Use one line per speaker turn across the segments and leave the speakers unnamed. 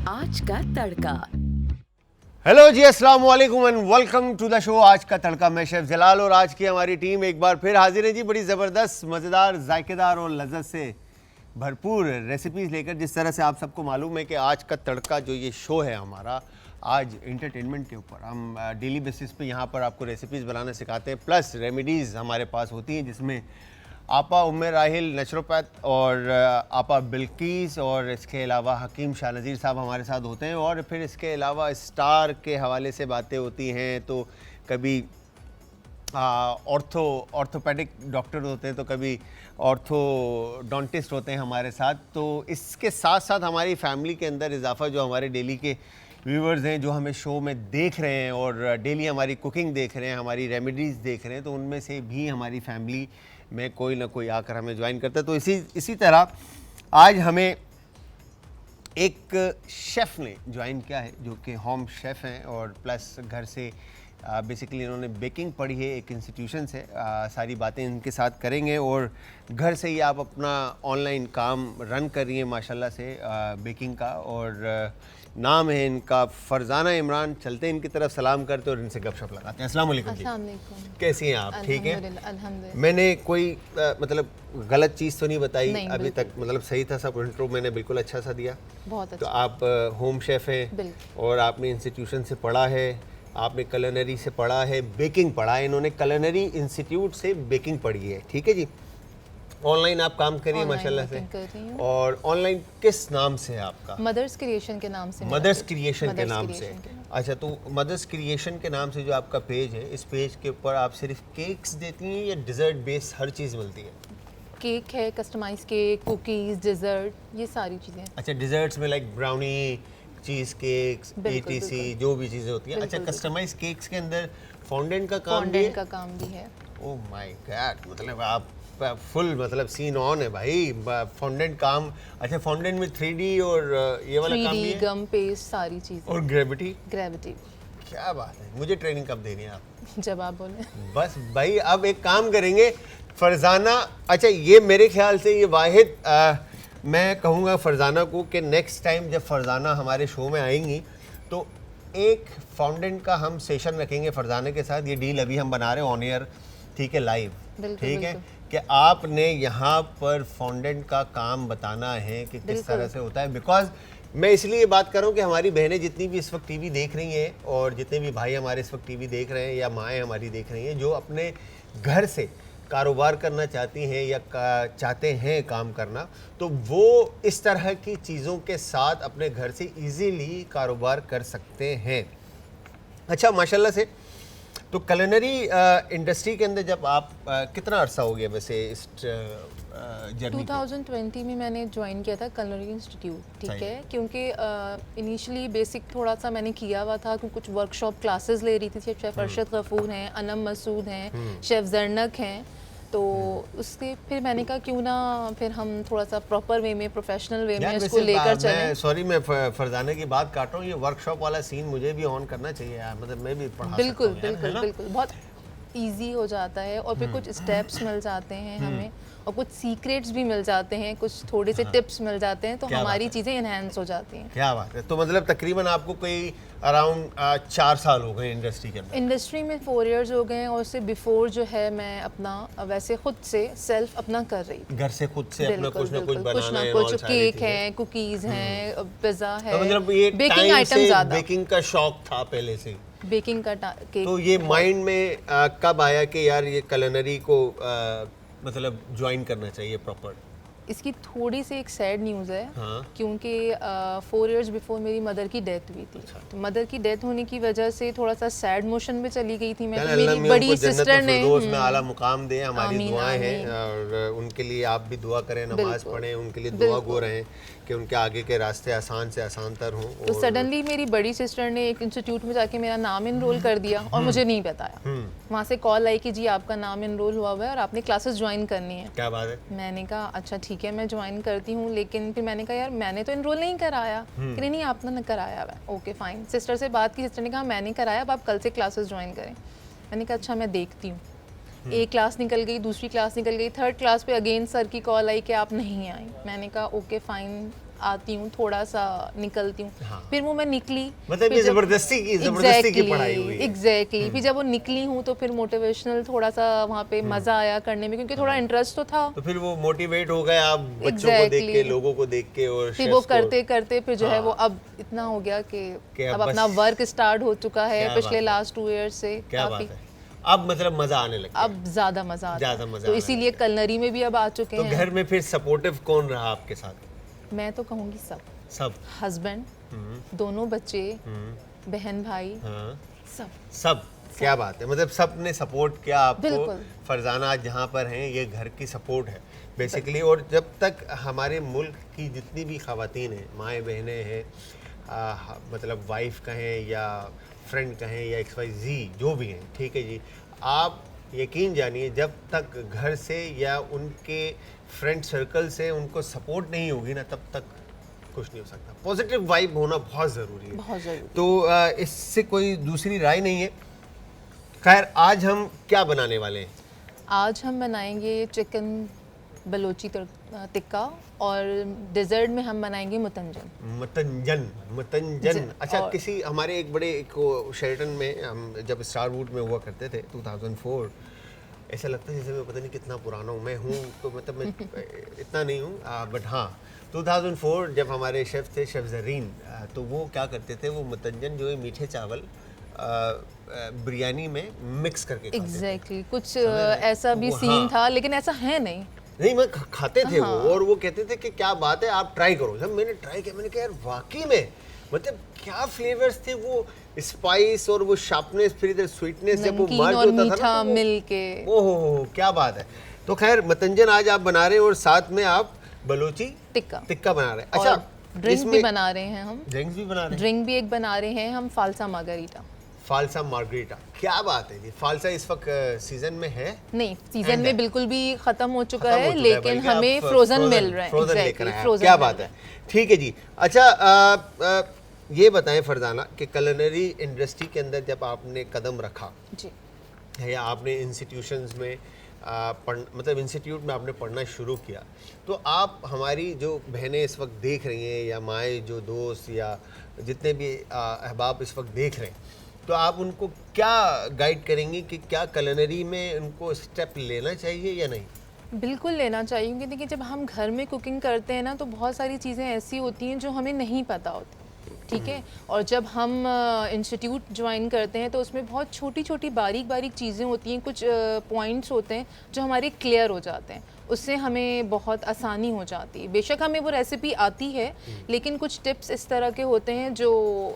आज का तड़का।
हेलो जी, अस्सलाम वालेकुम and welcome to the show आज का तड़का। मैं शेफ जलाल और आज की हमारी टीम एक बार फिर हाजिर है जी, बड़ी ज़बरदस्त, मज़ेदार, जायकेदार और लज्जत से भरपूर रेसिपीज़ लेकर। जिस तरह से आप सबको मालूम है कि आज का तड़का जो ये शो है हमारा, आज इंटरटेनमेंट के ऊपर हम डेली बेसिस पे यहाँ पर आपको रेसिपीज़ बनाना सिखाते हैं, प्लस रेमेडीज़ हमारे पास होती हैं जिसमें आपा उम्मे राहिल नेचुरोपैथ और आपा बिल्किस और इसके अलावा हकीम शाह नज़ीर साहब हमारे साथ होते हैं। और फिर इसके अलावा स्टार के हवाले से बातें होती हैं, तो कभी ऑर्थोपेडिक डॉक्टर होते हैं, तो कभी ऑर्थोडोंटिस्ट होते हैं हमारे साथ। तो इसके साथ साथ हमारी फैमिली के अंदर इजाफा जो हमारे डेली के व्यूवर्स हैं जो हमें शो में देख रहे हैं और डेली हमारी कुकिंग देख रहे हैं, हमारी रेमेडीज़ देख रहे हैं, तो उनमें से भी हमारी फैमिली में कोई ना कोई आकर हमें ज्वाइन करता है। तो इसी तरह आज हमें एक शेफ़ ने ज्वाइन किया है जो कि होम शेफ़ हैं और प्लस घर से बेसिकली इन्होंने बेकिंग पढ़ी है एक इंस्टीट्यूशन से। सारी बातें इनके साथ करेंगे और घर से ही आप अपना ऑनलाइन काम रन कर रही हैं माशाल्लाह से बेकिंग का। और नाम है इनका फरजाना इमरान। चलते हैं इनकी तरफ, सलाम करते और इनसे गपशप लगाते हैं। अस्सलाम वालेकुम जी, कैसी हैं आप? ठीक है,
अल्हम्दुलिल्लाह।
मैंने कोई मतलब गलत चीज़ तो नहीं बताई अभी तक? मतलब सही था सब? इंट्रो मैंने बिल्कुल अच्छा सा दिया?
बहुत अच्छा।
तो आप होम शेफ़ हैं और आपने इंस्टीट्यूशन से पढ़ा है, आपने कलनरी से पढ़ा है, बेकिंग पढ़ा है। इन्होंने कलनरी इंस्टीट्यूट से बेकिंग पढ़ी है, ठीक है जी। ऑनलाइन आप काम करिए माशाल्लाह से। और ऑनलाइन किस नाम से है आपका?
मदर्स क्रिएशन के नाम से।
मदर्स क्रिएशन के नाम से। अच्छा, तो मदर्स क्रिएशन के नाम से जो आपका पेज है, इस पेज के ऊपर आप सिर्फ केक्स देती हैं या डिज़र्ट बेस हर चीज़ मिलती है?
केक है, कस्टमाइज केक, कुकीज़, डिज़र्ट, ये सारी चीज़ें।
अच्छा, डिज़र्ट्स में लाइक ब्राउनी, चीज़ केक्स, ETC जो भी चीज़ें होती हैं। अच्छा, कस्टमाइज केक्स के अंदर फॉन्डेंट का काम भी है?
का काम भी है।
ओह माय गॉड, मतलब आप फुल मतलब सीन ऑन है भाई, फॉन्डेंट काम। अच्छा, फॉन्डेंट में 3D और ये वाला काम भी है?
गम पेस्ट, सारी चीज़ें।
और ग्रेविटी? क्या बात है, मुझे ट्रेनिंग कब देनी है आप?
जब आप बोले।
बस भाई, अब एक काम करेंगे फरजाना। अच्छा, ये मेरे ख्याल से ये वाहिद मैं कहूँगा फरजाना को कि नेक्स्ट टाइम जब फरजाना हमारे शो में आएंगी तो एक फाउंडेंट का हम सेशन रखेंगे फरजाना के साथ। ये डील अभी हम बना रहे हैं ऑन एयर, ठीक है, लाइव, ठीक है, कि आपने यहाँ पर फाउंडेंट का काम बताना है कि किस तरह से होता है। बिकॉज मैं इसलिए बात कर रहा हूँ कि हमारी बहनें जितनी भी इस वक्त टीवी देख रही हैं और जितने भी भाई हमारे इस वक्त टीवी देख रहे हैं या माएँ हमारी देख रही हैं जो अपने घर से कारोबार करना चाहती हैं या चाहते हैं काम करना, तो वो इस तरह की चीज़ों के साथ अपने घर से इजीली कारोबार कर सकते हैं। अच्छा, माशाल्लाह से। तो कलिनरी इंडस्ट्री के अंदर जब आप कितना अरसा हो गया वैसे इस जर्नी?
2020 में मैंने ज्वाइन किया था कलिनरी इंस्टीट्यूट, ठीक है, क्योंकि इनिशियली बेसिक थोड़ा सा मैंने किया हुआ था कि कुछ वर्कशॉप क्लासेस ले रही थी। शेफ़ अरशद गफूर हैं, अनम मसूद हैं, शेफ़ जरनक हैं, तो उसके फिर मैंने कहा क्यों ना फिर हम थोड़ा सा प्रॉपर वे में, प्रोफेशनल वे में इसको लेकर चलें।
सॉरी, मैं फरजाना की बात काट रहा हूँ, ये वर्कशॉप वाला सीन मुझे भी ऑन करना चाहिए यार, मतलब मैं भी पढ़ा
बिल्कुल
सकता हूँ,
बिल्कुल बिल्कुल, बहुत इजी हो जाता है और फिर कुछ स्टेप्स मिल जाते हैं हमें और कुछ सीक्रेट्स भी मिल जाते हैं, कुछ थोड़े से टिप्स मिल जाते हैं, तो हमारी चीज़ें इनहेंस हो जाती हैं।
क्या बात है। तो मतलब तकरीबन आपको कोई अराउंड 4 साल हो गए इंडस्ट्री के अंदर?
इंडस्ट्री में 4 इयर्स हो गए और उससे बिफोर जो है मैं अपना वैसे खुद से सेल्फ अपना कर रही थी,
घर से खुद से अपना कुछ ना कुछ बनाना है,
कुछ केक हैं, कुकीज़ हैं, पिज़्ज़ा है।
तो मतलब ये
बेकिंग आइटम ज़्यादा,
बेकिंग का शौक था पहले से?
बेकिंग का केक।
तो ये माइंड में कब आया कि यार ये कलिनरी को मतलब ज्वाइन करना चाहिए प्रॉपर?
इसकी थोड़ी सी एक सैड न्यूज़ है,
हाँ।
क्योंकि 4 इयर्स बिफोर मेरी मदर की डेथ हुई थी। अच्छा। तो मदर की डेथ होने की वजह से थोड़ा सा सैड मोशन में चली गई थी मैं। तो मेरी बड़ी सिस्टर ने
में आला मुकाम दे, हमारी दुआएं हैं और उनके लिए आप भी दुआ करें, नमाज पढ़ें, उनके लिए दुआ गो रहें कि उनके आगे के रास्ते आसान से आसान तर हों।
तो सडनली मेरी बड़ी सिस्टर ने एक इंस्टीट्यूट में जाके मेरा नाम इनरोल कर दिया और मुझे नहीं बताया। वहाँ से कॉल आई कि जी आपका नाम इनरोल हुआ हुआ है और आपने क्लासेस ज्वाइन करनी है।
क्या बात है।
मैंने कहा अच्छा ठीक है मैं ज्वाइन करती हूँ, लेकिन फिर मैंने कहा यार मैंने तो इनरोल नहीं कराया। कि नहीं आपने कराया हुआ है। Okay fine. सिस्टर से बात की, सिस्टर ने कहा मैंने कराया, अब आप कल से क्लासेस ज्वाइन करें। मैंने कहा अच्छा मैं देखती हूँ। एक क्लास निकल गई, दूसरी क्लास निकल गई, थर्ड क्लास पे अगेन सर की कॉल आई कि आप नहीं आई। मैंने कहा ओके फ़ाइन, आती हूँ, थोड़ा सा निकलती हूँ।
हाँ।
फिर वो मैं निकली,
मतलब ये जबरदस्ती की पढ़ाई हुई है।
एग्जैक्टली। फिर जब वो निकली हूँ तो फिर मोटिवेशनल थोड़ा सा वहाँ पे मजा आया करने में, क्योंकि थोड़ा इंटरेस्ट तो था।
तो फिर वो मोटिवेट हो गए आप बच्चों को देख के, लोगों को देख के, और
फिर वो
शेफ्स को।
करते करते फिर जो है वो अब इतना हो गया कि अब अपना वर्क स्टार्ट हो चुका है पिछले लास्ट 2 ईयर्स से।
क्या बात है, अब मतलब मजा आने लग गया।
अब ज्यादा मजा आता
ज्यादा
है,
मजा
तो
आने
इसीलिए कलनरी में भी अब आ चुके
तो
हैं।
घर में फिर सपोर्टिव कौन रहा आपके साथ?
मैं तो कहूँगी
सब।
हस्बैंड, दोनों बच्चे, बहन भाई,
हाँ।
सब।
क्या बात है, मतलब सब ने सपोर्ट किया आपको।
बिल्कुल।
फरजाना आज जहाँ पर हैं ये घर की सपोर्ट है बेसिकली। और जब तक हमारे मुल्क की जितनी भी ख़वातीन हैं, माएँ बहनें हैं, मतलब वाइफ कहें या फ्रेंड कहें या XYZ जो भी हैं, ठीक है जी, आप यकीन जानिए जब तक घर से या उनके फ्रेंड सर्कल से उनको सपोर्ट नहीं होगी ना, तब तक कुछ नहीं हो सकता। पॉजिटिव वाइब होना बहुत ज़रूरी है,
बहुत ज़रूरी।
तो इससे कोई दूसरी राय नहीं है। खैर, आज हम क्या बनाने वाले हैं? आज
हम बनाएंगे चिकन बलोची टिक्का, और डेजर्ट में हम बनाएंगे
मतंजन। अच्छा, किसी हमारे एक बड़े शेल्टन में हम जब स्टारवुड में हुआ करते थे 2004, ऐसा लगता है जैसे मैं पता नहीं कितना पुराना हूँ। मैं हूँ तो मतलब मैं इतना नहीं हूँ, बट हाँ 2004 जब हमारे शेफ़ थे, शेफ़ ज़रीन, तो वो क्या करते थे, वो मतंजन जो है मीठे चावल बिरयानी में मिक्स करके खाते थे।
एग्जैक्टली, कुछ ऐसा भी सीन था, लेकिन ऐसा है नहीं,
मैं खाते थे वो, और वो कहते थे कि क्या बात है, आप ट्राई करो। जब मैंने ट्राई किया, मैंने कहा यार वाकई में मतलब क्या फ्लेवर्स थे, वो स्पाइस और वो शार्पनेस, फिर इधर स्वीटनेस, जब वो मर्ज होता था ना, तो
मिल के,
ओहो क्या बात है। तो खैर, मतंजन आज आप बना रहे हैं और साथ में आप बलोची टिक्का बना रहे हैं। अच्छा,
ड्रिंक भी बना रहे हैं हम।
ड्रिंक्स भी बना रहे हैं?
ड्रिंक भी एक बना रहे हैं हम, फालसा मार्गरीटा। क्या बात है जी, फालसा इस वक्त सीजन में है? नहीं, सीजन में बिल्कुल भी खत्म हो चुका है, लेकिन हमें फ्रोजन मिल रहा है। फ्रोजन लेकर आए हैं, क्या बात है। ठीक है जी। अच्छा, ये बताएं फरजाना कि कुलिनरी इंडस्ट्री के अंदर जब आपने कदम रखा जी, या आपने इंस्टीट्यूशंस में मतलब इंस्टीट्यूट में आपने पढ़ना शुरू किया, तो आप हमारी जो बहनें इस वक्त देख रही हैं, या माएँ जो दोस्त या जितने भी अहबाब इस वक्त देख रहे हैं, तो आप उनको क्या गाइड करेंगे कि क्या कुलिनरी में उनको स्टेप लेना चाहिए या नहीं? बिल्कुल लेना चाहिए, क्योंकि देखिए जब हम घर में कुकिंग करते हैं ना, तो बहुत सारी चीज़ें ऐसी होती हैं जो हमें नहीं पता होती, ठीक है। और जब हम इंस्टीट्यूट ज्वाइन करते हैं तो उसमें बहुत छोटी छोटी बारीक चीज़ें होती हैं, कुछ पॉइंट्स होते हैं जो हमारे क्लियर हो जाते हैं, उससे हमें बहुत आसानी हो जाती है। बेशक हमें वो रेसिपी आती है, लेकिन कुछ टिप्स इस तरह के होते हैं जो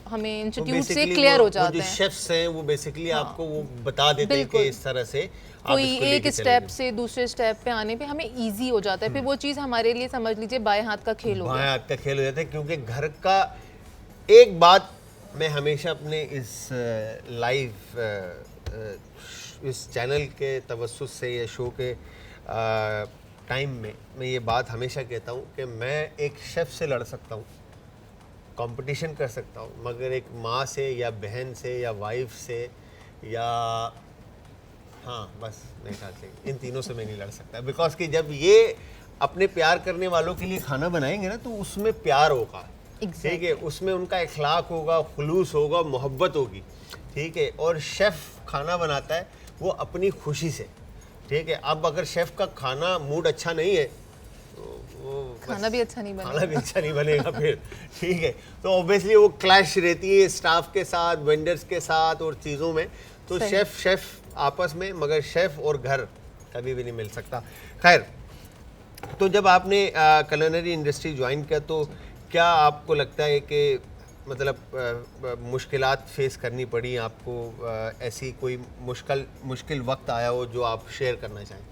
हमें इंस्टीट्यूट से क्लियर हो जाते हैं।
जो शेफ्स हैं वो बेसिकली आपको वो बता देते हैं कि इस तरह से
कोई एक स्टेप से दूसरे स्टेप पे आने पे हमें इजी हो जाता है। फिर वो चीज़ हमारे लिए समझ लीजिए बाएं हाथ का खेल हो गया।
बाएं हाथ का खेल हो जाता है, क्योंकि घर का एक बात मैं हमेशा अपने इस लाइव इस चैनल के तवस्सुस से या शो के टाइम में मैं ये बात हमेशा कहता हूँ कि मैं एक शेफ़ से लड़ सकता हूँ, कंपटीशन कर सकता हूँ, मगर एक माँ से या बहन से या वाइफ से या हाँ बस मेरे ख्याल से इन तीनों से मैं नहीं लड़ सकता। बिकॉज कि जब ये अपने प्यार करने वालों के लिए खाना बनाएंगे ना, तो उसमें प्यार होगा, ठीक है, उसमें उनका इखलाक होगा, खुलूस होगा, मोहब्बत होगी, ठीक है। और शेफ़ खाना बनाता है वो अपनी खुशी से, ठीक है। अब अगर शेफ़ का खाना मूड अच्छा नहीं है तो वो
खाना भी अच्छा नहीं
बनेगा फिर, ठीक है। तो ऑब्वियसली वो क्लैश रहती है स्टाफ के साथ, वेंडर्स के साथ और चीज़ों में। तो शेफ़ आपस में, मगर शेफ़ और घर कभी भी नहीं मिल सकता। खैर, तो जब आपने कुलिनरी इंडस्ट्री ज्वाइन किया, तो क्या आपको लगता है कि मतलब मुश्किलात फेस करनी पड़ी आपको? ऐसी कोई मुश्किल वक्त आया हो जो आप शेयर करना चाहें?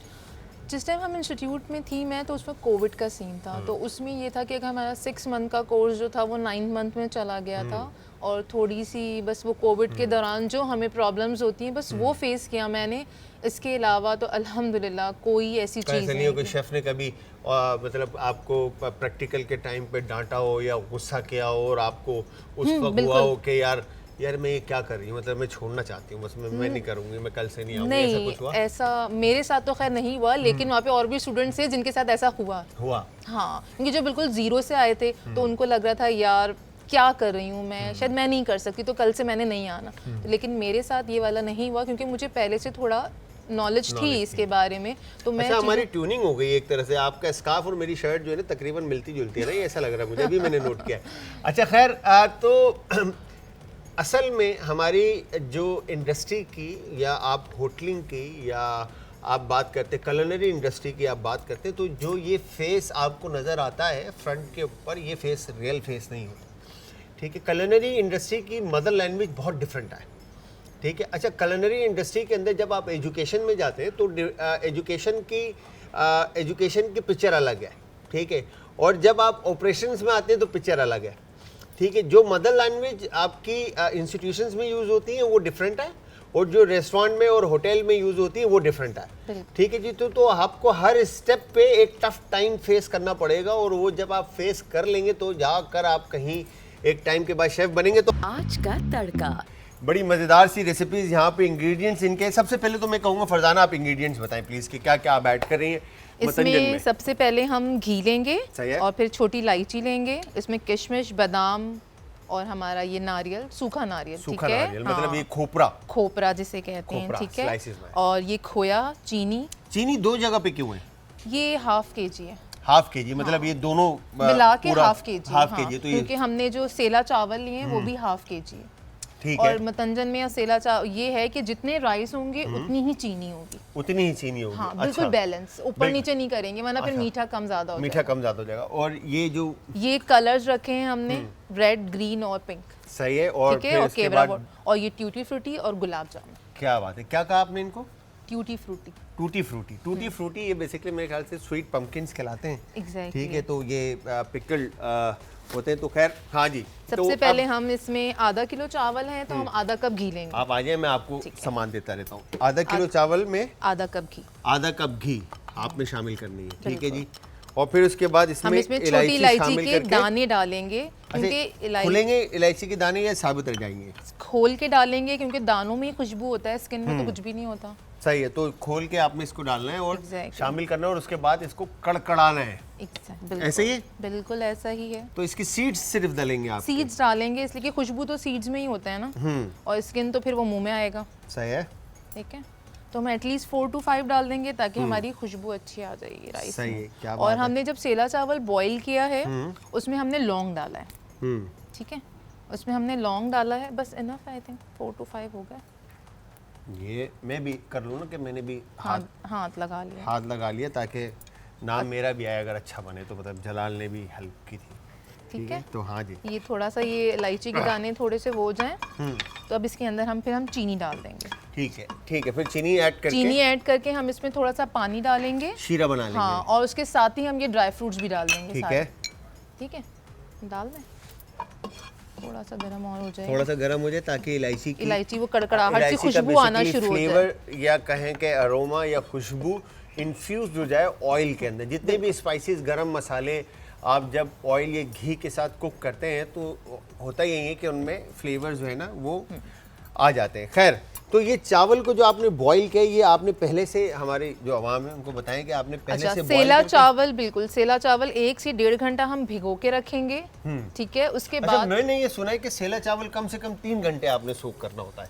जिस टाइम हम इंस्टीट्यूट में थी मैं, तो उस वक्त कोविड का सीन था, तो उसमें ये था कि अगर हमारा 6 मंथ का कोर्स जो था वो 9 मंथ में चला गया था, और थोड़ी सी बस वो कोविड के दौरान जो हमें प्रॉब्लम्स होती हैं बस वो फेस किया मैंने। इसके अलावा तो अल्हम्दुलिल्लाह कोई ऐसी चीज़ नहीं
है कि शेफ़ ने कभी मतलब आपको प्रैक्टिकल के टाइम पे डांटा हो या गुस्सा किया हो और आपको उस वक्त हुआ हो कि यार यार मैं ये क्या कर रही हूँ, मतलब मैं छोड़ना चाहती हूँ, बस मैं नहीं करूँगी, मैं कल से नहीं आऊँगी, ऐसा
नहीं,
कुछ हुआ?
ऐसा मेरे साथ तो खैर नहीं हुआ, लेकिन वहाँ पे और भी स्टूडेंट्स थे जिनके साथ ऐसा हुआ। हाँ, क्योंकि जो बिल्कुल जीरो से आए थे तो उनको लग रहा था यार क्या कर रही हूँ मैं, शायद मैं नहीं कर सकती, तो कल से मैंने नहीं आना। लेकिन मेरे साथ ये वाला नहीं हुआ, क्योंकि मुझे पहले से थोड़ा नॉलेज थी इसके बारे में, तो मैं
अच्छा, हमारी ट्यूनिंग हो गई एक तरह से, आपका स्कार्फ और मेरी शर्ट जो है ना तकरीबन मिलती जुलती है ना, ये ऐसा लग रहा है मुझे, अभी मैंने नोट किया है। अच्छा खैर, तो असल में हमारी जो इंडस्ट्री की, या आप होटलिंग की, या आप बात करते कलनरी इंडस्ट्री की आप बात करते, तो जो ये फेस आपको नज़र आता है फ्रंट के ऊपर, ये फेस रियल फेस नहीं होता, ठीक है। कलनरी इंडस्ट्री की मदर लैंग्वेज बहुत डिफरेंट है, ठीक है। अच्छा, कलनरी इंडस्ट्री के अंदर जब आप एजुकेशन में जाते हैं तो एजुकेशन की पिक्चर अलग है, ठीक है, और जब आप ऑपरेशंस में आते हैं तो पिक्चर अलग है, ठीक है। जो मदर लैंग्वेज आपकी इंस्टीट्यूशंस में यूज़ होती है वो डिफरेंट है, और जो रेस्टोरेंट में और होटल में यूज़ होती है वो डिफरेंट है, ठीक है जी। तो आपको हर स्टेप पे एक टफ टाइम फेस करना पड़ेगा, और वो जब आप फेस कर लेंगे तो जाकर आप कहीं एक टाइम के बाद शेफ बनेंगे। तो
आज का तड़का,
बड़ी मज़ेदार सी रेसिपीज़ यहाँ पे, इंग्रेडिएंट्स इनके। सबसे पहले तो मैं कहूँगा फरजाना आप इंग्रेडिएंट्स बताएं प्लीज़ कि क्या क्या आप ऐड कर रही हैं मतंजन
इसमें।
में।
सबसे पहले हम घी लेंगे
सही है।
और फिर छोटी इलायची लेंगे, इसमें किशमिश, बादाम और हमारा ये नारियल, सूखा नारियल, ठीक
सूखा
है,
नारियल, मतलब
हाँ,
ये खोपरा
खोपरा जिसे कहते हैं,
खोपरा,
ठीक है।
slices में।
और ये खोया, चीनी,
चीनी 2 जगह पे क्यों है?
ये हाफ केजी है,
हाफ के जी, मतलब ये दोनों
मिला के
पूरा
हाफ केजी,
हाफ
हाँ,
के जी, तो ये
क्योंकि हमने जो सेला चावल लिए हैं वो भी हाफ केजी है।
ठीक
और
है,
मतंजन में या सेला चावल ये है कि जितने राइस होंगे उतनी ही चीनी होगी,
उतनी ही चीनी होगी।
हाँ, बिल्कुल
अच्छा,
बैलेंस, ऊपर नीचे नहीं करेंगे वरना फिर
अच्छा।
मीठा कम ज्यादा हो
मीठा कम ज़्यादा हो जाएगा। और ये जो
ये कलर्स रखे हैं हमने, रेड, ग्रीन और पिंक,
सही है, और
ठीक है,
फिर
और
इसके
केवड़ा
बाद
वाटर, और ये ट्यूटी फ्रूटी और गुलाब जामुन।
क्या बात है, क्या कहा आपने इनको?
Tutti frutti,
tutti frutti. Tutti frutti ये बेसिकली मेरे ख्याल से स्वीट पम्पकिन्स कहलाते हैं,
एग्जैक्टली,
ठीक है। तो ये पिकल्ड होते हैं, तो खैर हाँ जी। तो
सबसे
अब
पहले हम इसमें आधा किलो चावल है तो हम आधा कप घी लेंगे,
आप आ जाए, मैं आपको
ठीक है।
सामान देता रहता हूँ। आधा किलो चावल में
आधा कप घी,
आधा कप घी आपने शामिल करनी है, ठीक है जी। और फिर उसके बाद
हम
इसमें
इसमें छोटी इलायची
शामिल
के
करके
दाने डालेंगे, क्योंकि इलायची
खुलेंगे इलायची के दाने या साबित रह जाएंगे?
खोल के डालेंगे, क्योंकि दानों में ही खुशबू होता है, स्किन में तो कुछ भी नहीं होता।
सही है, तो खोल के आपने इसको डालना है और
Exactly.
शामिल करना है, और उसके बाद इसको कड़कड़ाना है।
बिल्कुल,
ऐसे ही है?
बिल्कुल ऐसा ही है।
तो इसकी सीड्स सिर्फ डालेंगे आप?
सीड्स डालेंगे इसलिए कि खुशबू तो सीड्स में ही होता है ना, और स्किन तो फिर वो मुंह में आएगा,
सही है,
ठीक है। तो हम एटलीस्ट 4 to 5 डाल देंगे ताकि हमारी खुशबू अच्छी आ जाएगी राइस
सही है,
में।
क्या
और
बात है।
हमने जब सेला चावल बॉईल किया है उसमें हमने लौंग डाला है, ठीक है, उसमें हमने लौंग डाला है, बस इनफ, आई थिंक 4 to 5 हो गया।
ये मैं भी कर लूँ ना कि मैंने भी
हाथ लगा लिया,
हाथ लगा लिया, ताकि नाम मेरा भी आए अगर अच्छा बने तो, मतलब जलाल ने भी हेल्प की थी,
ठीक है।
तो हाँ जी।
ये थोड़ा सा ये इलायची के दाने थोड़े से वो हो जाएं, तो अब इसके अंदर हम चीनी डाल देंगे,
ठीक है, ठीक है, फिर चीनी ऐड करके
चीनी ऐड करके हम इसमें थोड़ा सा पानी डालेंगे,
शीरा बना लेंगे।
हाँ, और उसके साथ ही हम ये ड्राई फ्रूट्स भी डाल देंगे
ठीक
सारे।
है,
ठीक है, डाल दें, थोड़ा सा गर्म और हो जाए,
थोड़ा सा गर्म हो जाए ताकि
इलायची वो कड़कड़ाहट से
इलायची का
खुशबू आना
basically
शुरू हो जाए।
फ्लेवर या कहें कि अरोमा या खुशबू इन्फ्यूज हो जाए ऑयल के अंदर। जितने भी स्पाइसेस, गरम मसाले आप जब ऑयल या घी के साथ कुक करते हैं तो होता यही है कि उनमें फ्लेवर्स जो है ना वो आ जाते हैं। खैर, तो ये चावल को जो आपने बॉईल किया, ये आपने पहले से हमारे जो अवाम है उनको बताएं कि आपने पहले
अच्छा,
से boil
सेला
करके-
चावल, बिल्कुल सेला चावल 1 से 1.5 घंटा हम भिगो के रखेंगे, ठीक है। उसके
अच्छा,
बाद
मैंने ये सुना है कि सेला चावल कम से कम 3 घंटे आपने सोक करना होता है,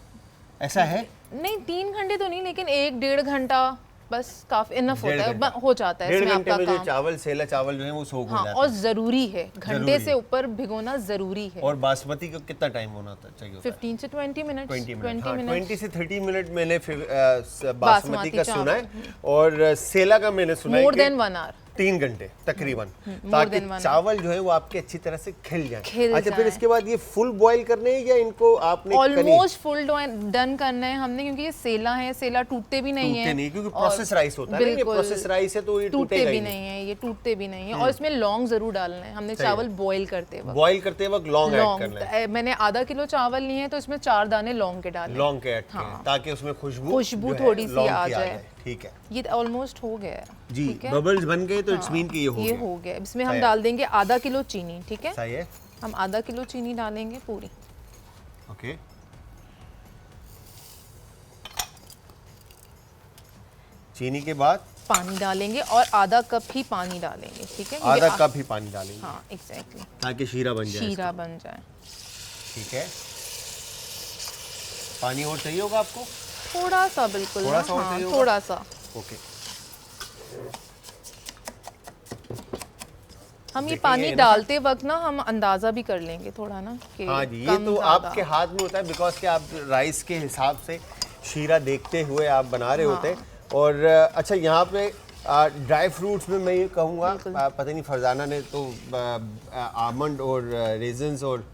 ऐसा है?
नहीं 3 घंटे तो नहीं, लेकिन 1-1.5 घंटा बस काफी इनफ होता
1.5
है,
घंटा।
हो जाता है
1.5
इसमें
घंटे
आपका
में जो
काम।
चावल, सेला चावल जो है वो सोक हो
हाँ,
जाता
और
है।
जरूरी है, घंटे
जरूरी
से
है।
ऊपर भिगोना जरूरी है।
और बासमती को कितना टाइम होना चाहिए होता है?
15 से 20 मिनट,
20 मिनट,
20
हाँ,
मिनट
20 से 30 मिनट मैंने फिर बासमती
बासमती
का सुना है, और सेला का मैंने सुना है
मोर
कि
देन 1 आवर।
3 घंटे तकरीबन,
more
ताकि
than 1
चावल जो है वो आपके अच्छी तरह से खिल जाए।
खिल
अच्छा, फिर
जाए।
इसके बाद ये फुल बॉईल करने हैं या इनको आपने
ऑलमोस्ट फुल डन करना है हमने, क्योंकि ये सेला है, सेला टूटते भी नहीं
टूटते
है,
नहीं, क्योंकि
और
प्रोसेस राइस होता है ना, ये
बिल्कुल,
प्रोसेस राइस है तो ये
टूटते
टूटेगा
भी
ही
नहीं है, ये टूटते भी नहीं है। और इसमें लौंग जरूर डालना है हमने
सही है।
चावल बॉईल करते वक्त।
बॉईल करते वक्त लौंग ऐड करना है।
लौंग मैंने आधा किलो चावल लिए हैं तो इसमें 4 दाने लौंग के डाले,
लौंग के ऐड करें
हाँ।
ताकि उसमें खुशबू
खुशबू
जो है
थोड़ी सी
लौंग
आ
की
जाए।
ठीक है
ये ऑलमोस्ट हो गया है
जी,
ठीक है?
बबल्स बन गए तो इट्स
हाँ,
मीन कि ये हो
ये
गया।
हो गया। इसमें हम
सही है।
डाल देंगे आधा किलो चीनी, ठीक है,
सही है,
हम आधा किलो चीनी डालेंगे पूरी,
ओके। चीनी के बाद
पानी डालेंगे और आधा कप ही पानी डालेंगे, ठीक है? क्योंकि
आधा कप ही पानी डालेंगे।
हाँ एग्जैक्टली,
ताकि शीरा बन जाए।
शीरा बन जाए।
ठीक है, पानी और चाहिए होगा आपको?
थोड़ा सा, बिल्कुल
थोड़ा सा और
हाँ,
चाहिए होगा?
थोड़ा सा।
ओके,
हम ये
देखेंगे
पानी
ना।
डालते वक्त ना हम अंदाज़ा भी कर लेंगे थोड़ा ना कि
हाँ जी, ये
कम
तो
ज़्यादा।
आपके हाथ में होता है, बिकॉज कि आप राइस के हिसाब से शीरा देखते हुए आप बना रहे होते हैं। और अच्छा, यहाँ पे ड्राई फ्रूट्स में मैं ये कहूँगा, पता नहीं फरजाना ने तो आमंड और रेजन्स और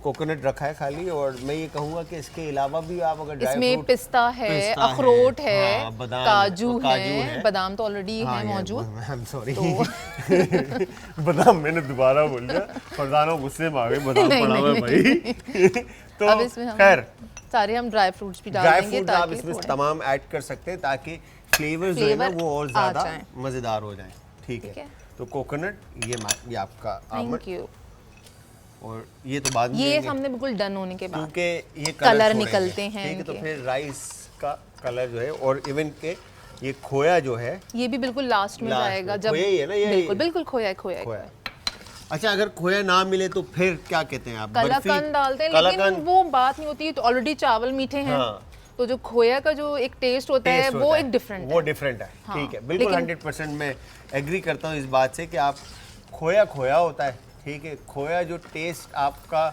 कोकोनट रखा है खाली, और मैं ये कहूँगा कि इसके अलावा भी आप अगर ड्राई
इसमें
फ्रूट,
पिस्ता है, अखरोट है,
हाँ, बादाम,
काजू
काजू
है,
है।
बादाम तो ऑलरेडी
हाँ,
है मौजूद।
आई एम सॉरी, बादाम मैंने दोबारा बोल दिया, फरजाना गुस्से में आ गए, बादाम
नहीं,
पड़ा हुआ है
नहीं,
भाई। तो
अब इसमें हम
खैर,
सारे हम ड्राई फ्रूट्स भी डाल
ड्राई
देंगे
फ्रूट आप
ताकि
इसमें
थोड़े-
तमाम ऐड कर सकते हैं ताकि फ्लेवर्स जो है ना
फ्लेवर
वो और
आ
ज़्यादा
जाएं।
मज़ेदार हो जाएं। ठीक
ठीक
है,
है।
तो कोकोनट ये आपका आमंड,
थैंक यू।
और ये तो बाद में
ये
देंगे,
हमने बिल्कुल डन होने के बाद,
क्योंकि ये
कलर
छोड़ेंगे।
निकलते हैं
ठीक है, तो
इनके।
फिर राइस का कलर जो है, और इवन के ये खोया जो है,
ये भी बिल्कुल लास्ट में
लास्ट
जाएगा
में।
जब
खोया ही है ना ये?
बिल्कुल बिल्कुल खोया है, खोया है।
खोया। अच्छा, अगर खोया ना मिले तो फिर क्या कहते हैं आप?
कलाकंद डालते हैं, लेकिन
कलाकंद,
वो बात नहीं होती है, तो ऑलरेडी चावल मीठे हैं।
हाँ।
तो जो खोया का जो एक टेस्ट होता है
टेस्ट
वो
होता
एक
है,
डिफरेंट
वो
है।
डिफरेंट है।
हाँ,
ठीक है, बिल्कुल
लेकिन-
100% मैं एग्री करता हूँ इस बात से कि आप खोया खोया होता है। ठीक है, खोया जो टेस्ट आपका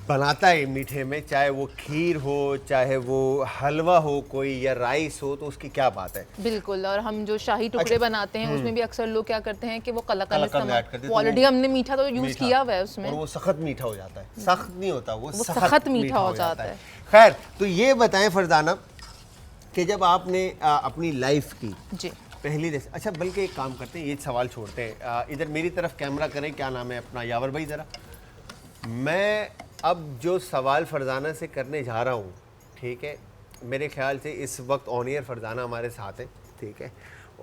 बनाता है मीठे में, चाहे वो खीर हो, चाहे वो हलवा हो कोई, या राइस हो, तो उसकी क्या बात है।
बिल्कुल। और हम जो शाही टुकड़े बनाते हैं उसमें भी अक्सर लोग क्या करते हैं कि वो कलाकंद
कलाकंद ऐड करते हैं, तो
ऑलरेडी
वो
हमने मीठा तो यूज
मीठा,
किया हुआ है उसमें,
और वो सख्त मीठा हो जाता है। सख्त नहीं होता वो
सख्त मीठा हो जाता है।
खैर, तो ये बताएं फरजाना कि जब आपने अपनी लाइफ की
जी
पहली रेसिपी, अच्छा बल्कि एक काम करते हैं, ये सवाल छोड़ते हैं, इधर मेरी तरफ कैमरा करें, क्या नाम है अपना, यावर भाई ज़रा। मैं अब जो सवाल फरजाना से करने जा रहा हूँ, ठीक है, मेरे ख्याल से इस वक्त ऑन एयर फरजाना हमारे साथ है, ठीक है,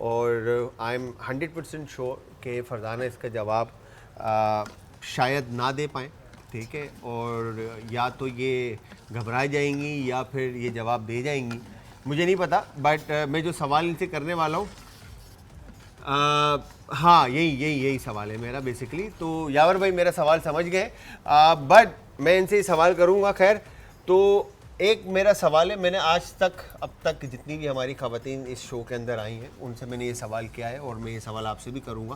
और आई एम 100% श्योर कि फरजाना इसका जवाब शायद ना दे पाएँ, ठीक है, और या तो ये घबरा जाएंगी या फिर ये जवाब दे जाएंगी, मुझे नहीं पता। बट मैं जो सवाल इनसे करने वाला हूँ, हाँ यही सवाल है मेरा बेसिकली। तो यावर भाई मेरा सवाल समझ गए, बट मैं इनसे सवाल करूँगा। खैर, तो एक मेरा सवाल है, मैंने आज तक अब तक जितनी भी हमारी ख़वातीन इस शो के अंदर आई हैं उनसे मैंने ये सवाल किया है, और मैं ये सवाल आपसे भी करूँगा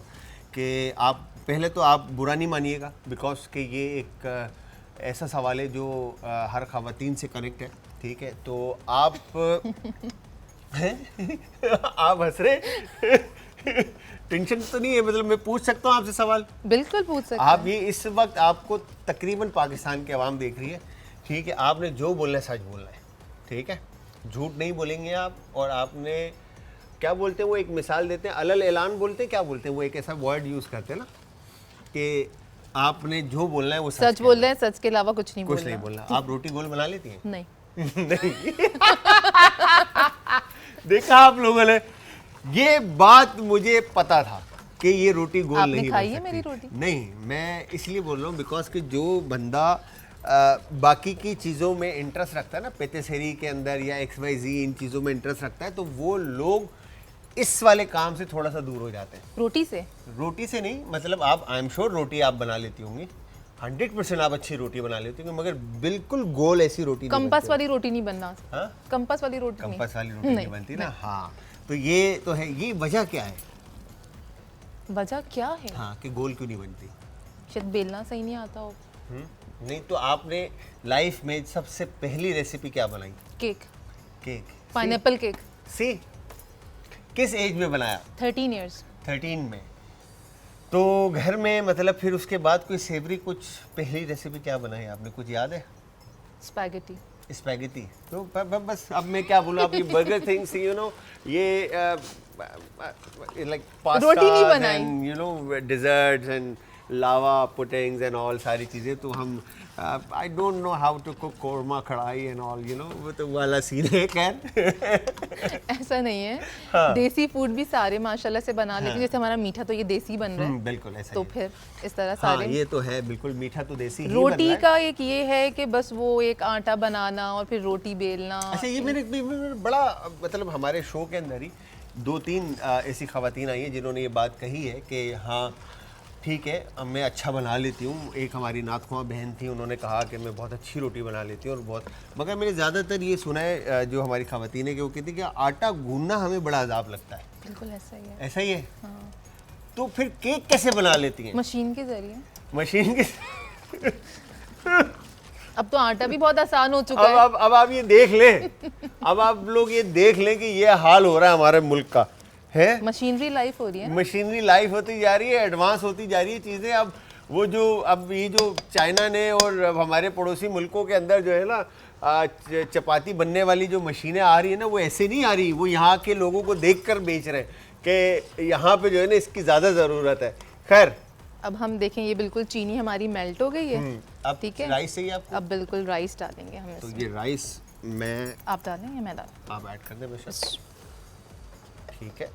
कि आप पहले तो आप बुरा नहीं मानिएगा, बिकॉज कि ये एक ऐसा सवाल है जो हर ख़वातीन से कनेक्ट है, ठीक है। तो आप आप हंस रहे टेंशन तो नहीं है, मतलब मैं पूछ सकता हूँ आपसे सवाल?
बिल्कुल पूछ सकते
आप
हैं।
ये इस वक्त आपको तकरीबन पाकिस्तान की आवाम देख रही है, ठीक है, आपने जो बोलना है सच बोलना है, ठीक है, झूठ नहीं बोलेंगे आप। और आपने क्या बोलते हैं, वो एक मिसाल देते हैं, अलल ऐलान बोलते हैं, क्या बोलते हैं, वो एक ऐसा वर्ड यूज़ करते हैं ना कि आपने जो बोलना है वो
सच बोल रहे हैं, सच के अलावा कुछ नहीं
कुछ नहीं बोलना। आप रोटी गोल बना लेती हैं?
नहीं।
नहीं देखा आप लोगों ने, ये बात मुझे पता था कि ये रोटी गोल
आपने
नहीं बन
खाई है
सकती।
मेरी रोटी?
नहीं, मैं इसलिए बोल रहा हूँ बिकॉज कि जो बंदा बाकी की चीज़ों में इंटरेस्ट रखता है ना, पेटेसेरी के अंदर या XYZ इन चीज़ों में इंटरेस्ट रखता है, तो वो लोग इस वाले काम से थोड़ा सा दूर हो जाते हैं।
रोटी से?
रोटी से नहीं, मतलब आप आई एम श्योर रोटी आप बना लेती होंगी, 100% आप अच्छी रोटी बना लेती होंगी, मगर बिल्कुल गोल ऐसी रोटी नहीं
कंपास
बनती।
वाली रोटी नहीं बनना।
हाँ?
कंपास वाली रोटी नहीं।
कंपास वाली रोटी नहीं बनती ना। हाँ, तो ये तो है, ये वजह क्या है?
वजह क्या है?
हाँ, कि गोल क्यों नहीं बनती?
शायद बेलना सही नहीं आता हो।
नहीं तो आपने लाइफ में सबसे पहली रेसिपी क्या बनाई?
Cake,
cake,
pineapple cake.
सी किस एज में बनाया?
13 इयर्स।
13 में। तो घर में मतलब फिर उसके बाद कोई सेवरी कुछ पहली रेसिपी क्या बनाई आपने, कुछ याद है?
स्पैगेटी।
स्पैगेटी। तो बस अब मैं क्या बोलूँ, आपकी बर्गर थिंग्स, यू नो, ये लाइक पास्ता
रोटी नहीं बनाई।
And you know desserts and lava puddings and all सारी चीज़ें। तो हम I don't know how to cook korma kadhai and all, you know, वो तो वाला सीन है। खैर
ऐसा नहीं है,
हाँ।
देसी फूड भी सारे माशाल्लाह से बना लेते हैं। जैसे हमारा मीठा तो ये देसी बन रहा है,
बिल्कुल ऐसा
तो
ही है।
फिर इस तरह
हाँ,
सारे।
ये तो है, बिल्कुल मीठा तो देसी ही बन
रोटी
रहा है।
का एक ये है कि बस वो एक आटा बनाना और फिर रोटी बेलना।
अच्छा, ये मेरे बड़ा मतलब हमारे शो के अंदर ही 2-3 ऐसी खवातीन आई हैं जिन्होंने ये बात कही है कि हाँ ठीक है, अब मैं अच्छा बना लेती हूँ। एक हमारी नातखुआ बहन थी, उन्होंने कहा कि मैं बहुत अच्छी रोटी बना लेती हूँ और बहुत, मगर मैंने ज़्यादातर ये सुना है जो हमारी खवातीन है कि वो कहती है कि आटा गूंदना हमें बड़ा अजाब लगता है।
बिल्कुल ऐसा ही है।
ऐसा ही है।
हाँ।
तो फिर केक कैसे बना लेती हैं?
मशीन के जरिए।
मशीन के
अब तो आटा भी बहुत आसान हो चुका है।
अब आप ये देख लें, अब आप लोग ये देख लें कि ये हाल हो रहा है हमारे मुल्क का है।
मशीनरी लाइफ हो रही है ना?
मशीनरी लाइफ होती जा रही है, एडवांस होती जा रही है चीज़ें। अब वो जो अब ये जो चाइना ने और अब हमारे पड़ोसी मुल्कों के अंदर जो है ना चपाती बनने वाली जो मशीनें आ रही है ना, वो ऐसे नहीं आ रही, वो यहाँ के लोगों को देखकर बेच रहे हैं कि यहाँ पे जो है ना इसकी ज़्यादा ज़रूरत है। खैर
अब हम देखें, ये बिल्कुल चीनी हमारी मेल्ट हो गई है।
अब
ठीक है,
राइस चाहिए आपको?
अब बिल्कुल राइस डालेंगे हम
तो
इसमें।
ये राइस मैं
आप डालें या मैं डालूं?
आप ऐड कर दें बेशक। ठीक है,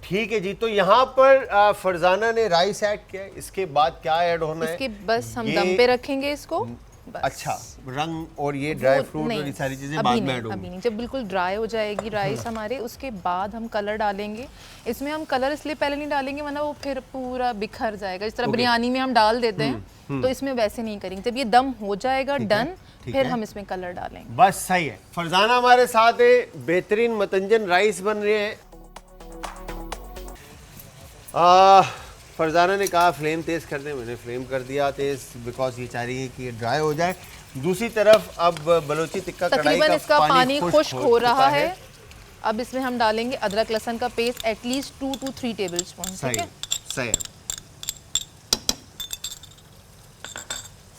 ठीक है जी। तो यहाँ पर फरजाना ने राइस ऐड किया है, इसके बाद क्या ऐड होना है?
इसके बस हम
ये-
दम पे रखेंगे इसको। बस।
अच्छा, रंग और ये ड्राई
वो
फ्रूट और ये सारी चीज़ें
अभी
बाद में
नहीं,
ऐड
अभी
होंगी।
नहीं। जब बिल्कुल ड्राई हो जाएगी राइस हमारे, उसके बाद हम कलर डालेंगे। इसमें हम कलर इसलिए पहले नहीं डालेंगे वरना वो फिर पूरा बिखर जाएगा। जिस तरह
Okay.
बिरयानी में हम डाल देते हैं, तो इसमें वैसे नहीं करेंगे। जब ये दम हो जाएगा
ठीक है,
डन,
ठीक
फिर
है।
हम इसमें कलर डालेंगे।
बस सही है। फरजाना हमारे साथ है, बेहतरीन मतंजन राइस बन रहे हैं। फरजाना ने कहा फ्लेम तेज़ कर दें, मैंने फ्लेम कर दिया तेज़, बिकॉज ये चाह रही है कि ये ड्राई हो जाए। दूसरी तरफ अब बलोची टिक्का कढ़ाई
तकरीबन
का
इसका पानी खुश्क हो रहा
चुका
है। अब इसमें हम डालेंगे अदरक लहसुन का पेस्ट, एटलीस्ट 2 to 3 टेबलस्पून।
सही
ठीक
है,
है,
सही है।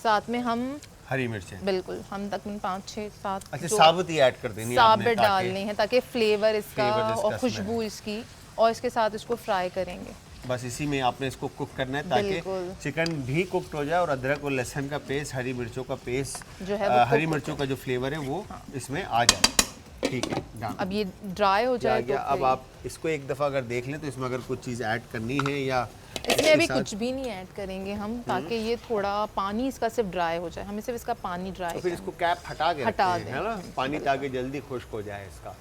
साथ में हम
हरी मिर्चें,
बिल्कुल हम तकरीबन 5, 6, 7
अच्छा साबुत ही ऐड कर देनी है आपने,
साबित
ताकि
डालनी है ताकि फ्लेवर इसका
फ्लेवर इसका
और खुशबू इसकी, और इसके साथ इसको फ्राई करेंगे।
बस इसी में आपने इसको कुक करना है ताकि
बिल्कुल।
चिकन भी कुकड हो जाए और अदरक और लहसुन का पेस्ट, हरी मिर्चों का पेस्ट
जो है वो
हरी
cook
मिर्चों का जो फ्लेवर है वो इसमें आ जाए। ठीक है, डन।
अब ये ड्राई हो
आ
जाए
गया।
तो
अब
फिर
आप इसको एक दफ़ा अगर देख लें तो इसमें अगर कुछ चीज़ ऐड करनी है या
इसमें
इसके
अभी
साथ-
कुछ भी नहीं ऐड करेंगे हम, ताकि ये थोड़ा पानी इसका सिर्फ ड्राई हो जाए। हमें सिर्फ इसका पानी
तो
ड्राई
फिर इसको कैप हटा के
हटा
रखते हैं,
दें।
है ना, पानी ताकि जल्दी खुश्क हो जाए इसका।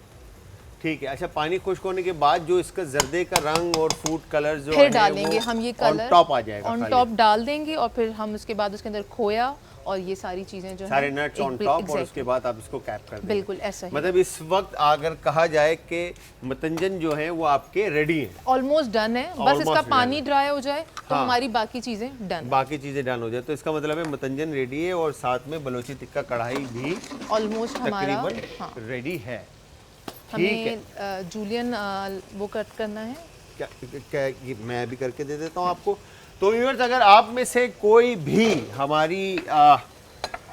ठीक है, अच्छा पानी खुश्क होने के बाद जो इसका जर्दे का रंग और फूड कलर जो
फिर
है
डालेंगे
वो
हम ये
ऑन
कलर
टॉप आ जाएगा,
ऑन
खाली।
टॉप डाल देंगे, और फिर हम उसके बाद उसके अंदर खोया और ये सारी चीजें जो
सारे
हैं,
नट्स
एक
ऑन
बिल-
टॉप और
exactly,
उसके बाद आप इसको कैप कर देंगे।
बिल्कुल ऐसा ही।
मतलब इस वक्त अगर कहा जाए कि मतंजन जो है वो आपके रेडी हैं,
ऑलमोस्ट डन है, बस
Almost
इसका
done
पानी
है।
ड्राई हो जाए तो
हाँ।
हमारी बाकी चीजें डन।
बाकी चीज़ें डन हो जाए तो इसका मतलब है मतंजन रेडी है और साथ में बलोची टिक्का कढ़ाई भी
ऑलमोस्ट हमारा
तकरीबन
हाँ।
रेडी है। ठीक
हमें
है,
जूलियन वो कट करना है।
क्या, क्या ये मैं भी करके दे देता हूँ आपको। तो व्यूअर्स, अगर आप में से कोई भी हमारी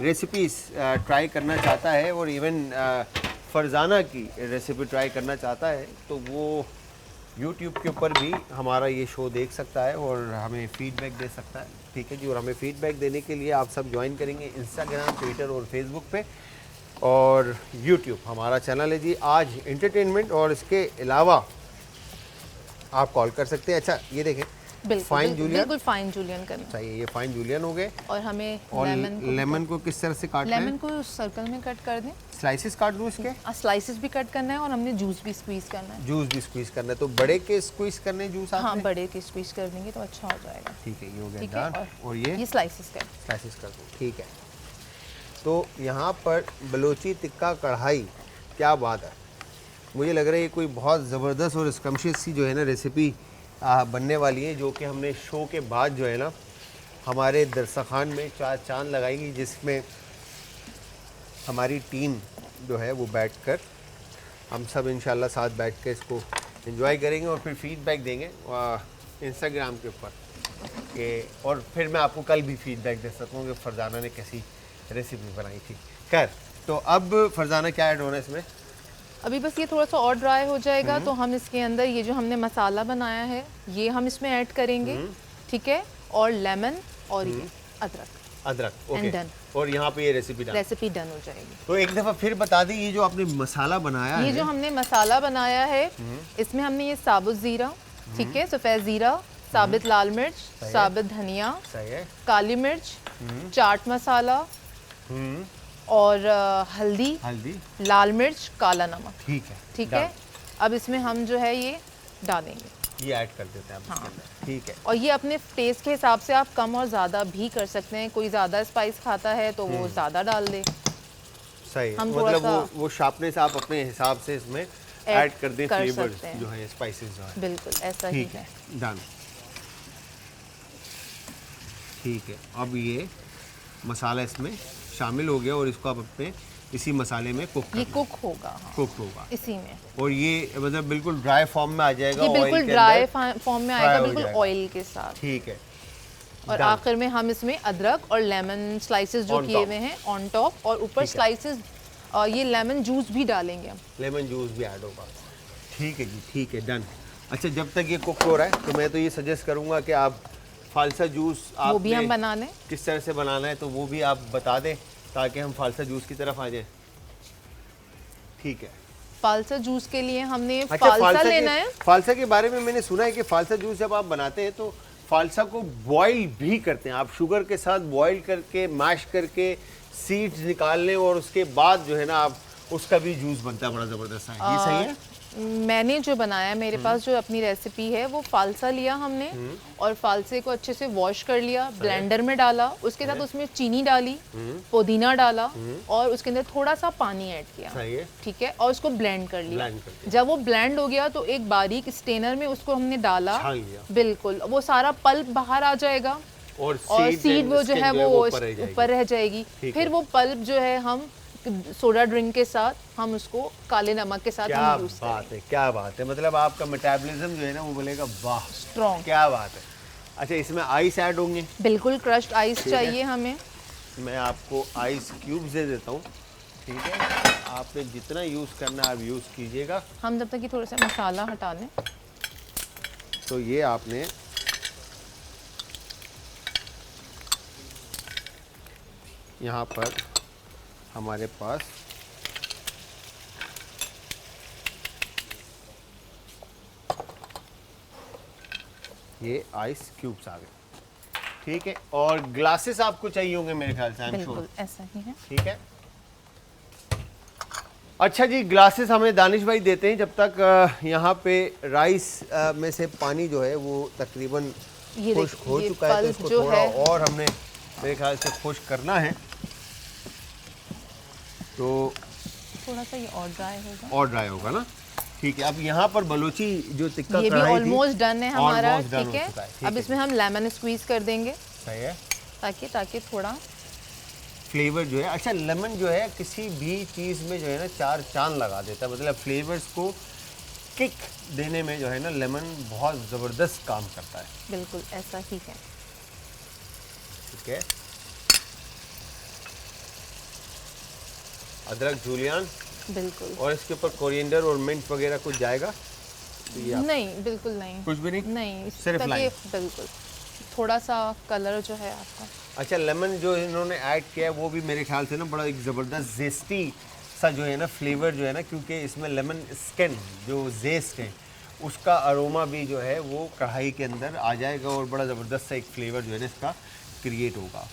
रेसिपीज ट्राई करना चाहता है और इवन फरजाना की रेसिपी ट्राई करना चाहता है तो वो YouTube के ऊपर भी हमारा ये शो देख सकता है और हमें फीडबैक दे सकता है। ठीक है जी, और हमें फीडबैक देने के लिए आप सब ज्वाइन करेंगे इंस्टाग्राम, ट्विटर और फेसबुक पे, और YouTube हमारा चैनल है जी आज एंटरटेनमेंट, और इसके अलावा आप कॉल कर सकते हैं। अच्छा ये देखें,
बिल्कुल
फाइन
बिल्कुल,
जूलियन
बिल्कुल फाइन जूलियन करना।
चाहिए, ये फाइन जूलियन हो गए।
और हमें
और
लेमन
लेमन को किस तरह से काटना
लेमन
है?
को सर्कल में कट कर दें,
स्लाइसेस काट दूं इसके?
स्लाइसेस भी कट करना है, और हमने जूस भी स्क्वीज करना है।
जूस भी स्क्वीज करना है, तो बड़े के स्क्वीज करने जूस
हाँ,
आपने?
बड़े के स्क्वीज कर देंगे तो अच्छा हो जाएगा।
ठीक है, ये हो गया
ठीक है,
डन। और ये
स्लाइसेस कर।
स्लाइसेस कर दूं, ठीक है। तो यहाँ पर बलोची टिक्का कढ़ाई, क्या बात है, मुझे लग रहा है ये कोई बहुत ज़बरदस्त और स्कम्शियस सी जो है ना रेसिपी बनने वाली है, जो कि हमने शो के बाद जो है ना हमारे दरसखान में चार चांद लगाएगी, जिसमें हमारी टीम जो है वो बैठकर हम सब इंशाल्लाह साथ बैठ कर इसको एंजॉय करेंगे और फिर फीडबैक देंगे इंस्टाग्राम के ऊपर कि, और फिर मैं आपको कल भी फीडबैक दे सकूँ कि फरजाना ने कैसी रेसिपी बनाई थी। खैर, तो अब फरजाना क्या ऐड होना है इसमें?
अभी बस ये थोड़ा सा और ड्राई हो जाएगा तो हम इसके अंदर ये जो हमने मसाला बनाया है ये हम इसमें ऐड करेंगे, ठीक है, और लेमन और ये अदरक
ओके।
done.
और यहाँ पे ये रेसिपी
डन हो जाएगी।
तो एक दफ़ा फिर बता दी, ये जो आपने मसाला बनाया
ये
है,
जो हमने मसाला बनाया है इसमें हमने ये साबुत ज़ीरा, ठीक है, सफ़ेद ज़ीरा, साबित लाल मिर्च, साबित धनिया,
सही है,
काली मिर्च, चाट मसाला और हल्दी, लाल मिर्च, काला नमक, ठीक है। अब इसमें हम जो है ये डालेंगे,
ये ऐड कर देते हैं आप इसके अंदर, ठीक है।
और ये अपने टेस्ट के हिसाब से आप कम और ज़्यादा भी कर सकते हैं। कोई ज़्यादा स्पाइस खाता है तो वो ज़्यादा डाल दे।
सही है,
हम
मतलब वो शार्पनेस आप अपने हिसाब से इसमें ऐड कर दें, फ्लेवर्स
सकते हैं।
जो है, स्पाइसेस जो है,
बिल्कुल ऐसा ही है।
डन, ठीक है। अब ये मसाला इसमें शामिल हो गया और इसको आप अपने इसी मसाले में
ये कुक होगा, हाँ,
कुक होगा
इसी में।
और ये मतलब बिल्कुल ड्राई फॉर्म में आ जाएगा,
ये बिल्कुल ड्राई फॉर्म में आएगा, बिल्कुल ऑयल के साथ,
ठीक है।
और आखिर में हम इसमें अदरक और लेमन स्लाइसेस जो किए हुए हैं ऑन टॉप, और ऊपर स्लाइसेस ये लेमन जूस भी डालेंगे हम,
लेमन जूस भी ऐड होगा, ठीक है जी, ठीक है, डन। अच्छा, जब तक ये कुक हो रहा है तो मैं तो ये सजेस्ट करूँगा कि आप फालसा जूस
वो भी हम बना लें।
किस तरह से बनाना है तो वो भी आप बता दें ताकि हम फालसा जूस की तरफ आ जाएं, ठीक है।
फालसा जूस के लिए हमने
अच्छा,
फालसा लेना है।
फालसा के बारे में मैंने सुना है कि फालसा जूस जब आप बनाते हैं तो फालसा को बॉईल भी करते हैं आप, शुगर के साथ बॉईल करके, मैश करके सीड्स निकाल लें और उसके बाद जो है ना आप उसका भी जूस बनता है, बड़ा ज़बरदस्त है। ये सही है?
मैंने जो बनाया, मेरे पास जो अपनी रेसिपी है वो फालसा लिया हमने और फालसे को अच्छे से वॉश कर लिया, ब्लेंडर में डाला, उसके साथ उसमें चीनी डाली, पुदीना डाला और उसके अंदर थोड़ा सा पानी ऐड किया, ठीक है, और उसको ब्लेंड कर लिया। जब वो ब्लेंड हो गया तो एक बारीक स्टेनर में उसको हमने डाला, बिल्कुल वो सारा पल्प बाहर आ जाएगा और सीड वो जो है वो ऊपर रह जाएगी। फिर वो पल्प जो है हम सोडा ड्रिंक के साथ हम उसको काले नमक के साथ
क्या बात है, क्या बात है, मतलब आपका मेटाबॉलिज्म जो है ना वो बोलेगा वाह
स्ट्रॉन्ग,
क्या बात है। अच्छा, इसमें आइस ऐड होंगे?
बिल्कुल क्रश्ड आइस चाहिए हमें।
मैं आपको आइस क्यूब्स दे देता हूँ, ठीक है, आपने जितना यूज़ करना आप यूज़ कीजिएगा।
हम जब तक कि थोड़ा सा मसाला हटा लें
तो ये आपने यहाँ पर हमारे पास ये आइस क्यूब्स आ गए, ठीक है। और ग्लासेस आपको चाहिए होंगे मेरे ख्याल से,
बिल्कुल ऐसा ही है,
ठीक है। अच्छा जी, ग्लासेस हमें दानिश भाई देते हैं जब तक यहाँ पे राइस में से पानी जो है वो तकरीबन खुश्क हो चुका है, तो इसको थोड़ा और हमने मेरे ख्याल से खुश्क करना है, तो
थोड़ा सा ये और ड्राई होगा
ना, ठीक है। अब यहाँ पर बलोची जो टिक्का
ये भी ऑलमोस्ट डन है हमारा, ठीक है। अब इसमें हम लेमन स्क्वीज कर देंगे,
सही है,
ताकि थोड़ा
फ्लेवर जो है, अच्छा लेमन जो है किसी भी चीज़ में जो है ना चार चांद लगा देता है, मतलब फ्लेवर्स को किक देने में जो है ना लेमन बहुत ज़बरदस्त काम करता है,
बिल्कुल ऐसा ही है,
ठीक है। अदरक जूलियन,
बिल्कुल,
और इसके ऊपर कोरिएंडर और मिंट वगैरह कुछ जाएगा तो ये
नहीं, बिल्कुल नहीं,
कुछ भी
नहीं,
सिर्फ लाइन,
बिल्कुल थोड़ा सा कलर जो है आपका।
अच्छा, लेमन जो इन्होंने ऐड किया है वो भी मेरे ख्याल से ना बड़ा एक ज़बरदस्त जेस्टी सा जो है ना फ्लेवर जो है ना, क्योंकि इसमें लेमन स्किन जो जेस्ट है उसका अरोमा भी जो है वो कढ़ाई के अंदर आ जाएगा और बड़ा ज़बरदस्त सा एक फ्लेवर जो है ना इसका क्रिएट होगा।